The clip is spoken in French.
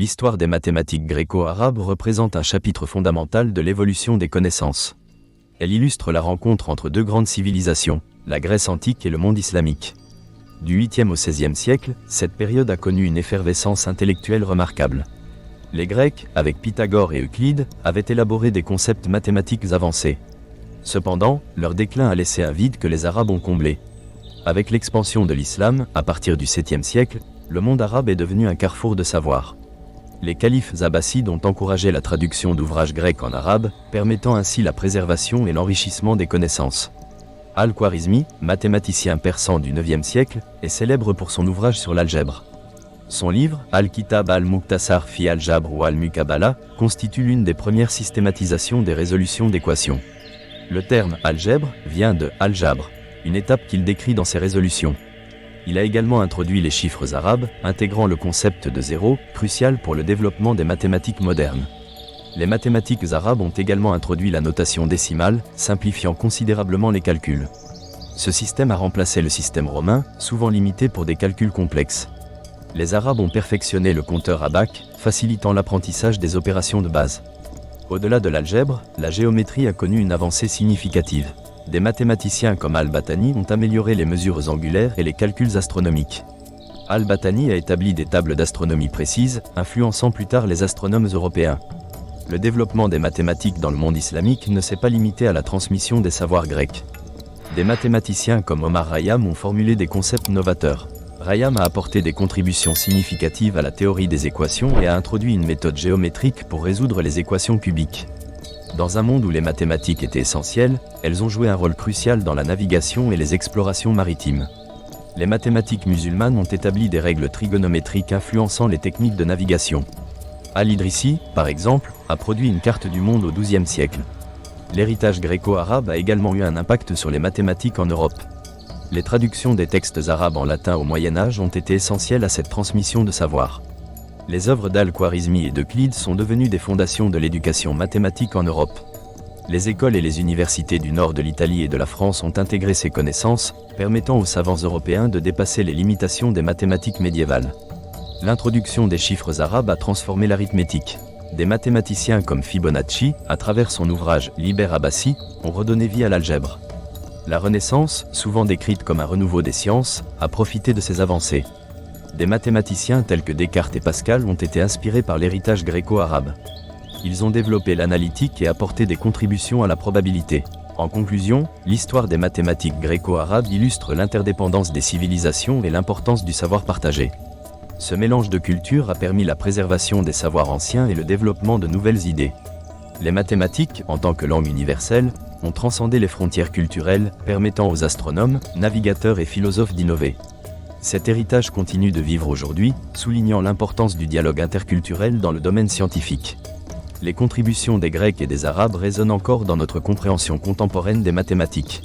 l'histoire des mathématiques gréco-arabes représente un chapitre fondamental de l'évolution des connaissances. Elle illustre la rencontre entre deux grandes civilisations, la Grèce antique et le monde islamique. Du 8e au 16e siècle, cette période a connu une effervescence intellectuelle remarquable. Les Grecs, avec Pythagore et Euclide, avaient élaboré des concepts mathématiques avancés. Cependant, leur déclin a laissé un vide que les Arabes ont comblé. Avec l'expansion de l'islam, à partir du 7e siècle, le monde arabe est devenu un carrefour de savoir. Les califes abbassides ont encouragé la traduction d'ouvrages grecs en arabe, permettant ainsi la préservation et l'enrichissement des connaissances. Al-Khwarizmi, mathématicien persan du 9e siècle, est célèbre pour son ouvrage sur l'algèbre. Son livre, Al-Kitab al-Muqtasar fi al-Jabr ou al-Muqabala, constitue l'une des premières systématisations des résolutions d'équations. Le terme « algèbre » vient de « al-Jabr », une étape qu'il décrit dans ses résolutions. Il a également introduit les chiffres arabes, intégrant le concept de zéro, crucial pour le développement des mathématiques modernes. Les mathématiques arabes ont également introduit la notation décimale, simplifiant considérablement les calculs. Ce système a remplacé le système romain, souvent limité pour des calculs complexes. Les Arabes ont perfectionné le compteur abac, facilitant l'apprentissage des opérations de base. Au-delà de l'algèbre, la géométrie a connu une avancée significative. Des mathématiciens comme Al-Battani ont amélioré les mesures angulaires et les calculs astronomiques. Al-Battani a établi des tables d'astronomie précises, influençant plus tard les astronomes européens. Le développement des mathématiques dans le monde islamique ne s'est pas limité à la transmission des savoirs grecs. Des mathématiciens comme Omar Khayyam ont formulé des concepts novateurs. Khayyam a apporté des contributions significatives à la théorie des équations et a introduit une méthode géométrique pour résoudre les équations cubiques. Dans un monde où les mathématiques étaient essentielles, elles ont joué un rôle crucial dans la navigation et les explorations maritimes. Les mathématiques musulmanes ont établi des règles trigonométriques influençant les techniques de navigation. Al-Idrissi, par exemple, a produit une carte du monde au XIIe siècle. L'héritage gréco-arabe a également eu un impact sur les mathématiques en Europe. Les traductions des textes arabes en latin au Moyen-Âge ont été essentielles à cette transmission de savoir. Les œuvres d'Al-Khwarizmi et d'Euclide sont devenues des fondations de l'éducation mathématique en Europe. Les écoles et les universités du nord de l'Italie et de la France ont intégré ces connaissances, permettant aux savants européens de dépasser les limitations des mathématiques médiévales. L'introduction des chiffres arabes a transformé l'arithmétique. Des mathématiciens comme Fibonacci, à travers son ouvrage Liber Abbasi, ont redonné vie à l'algèbre. La Renaissance, souvent décrite comme un renouveau des sciences, a profité de ces avancées. Des mathématiciens tels que Descartes et Pascal ont été inspirés par l'héritage gréco-arabe. Ils ont développé l'analytique et apporté des contributions à la probabilité. En conclusion, l'histoire des mathématiques gréco-arabes illustre l'interdépendance des civilisations et l'importance du savoir partagé. Ce mélange de cultures a permis la préservation des savoirs anciens et le développement de nouvelles idées. Les mathématiques, en tant que langue universelle, ont transcendé les frontières culturelles, permettant aux astronomes, navigateurs et philosophes d'innover. Cet héritage continue de vivre aujourd'hui, soulignant l'importance du dialogue interculturel dans le domaine scientifique. Les contributions des Grecs et des Arabes résonnent encore dans notre compréhension contemporaine des mathématiques.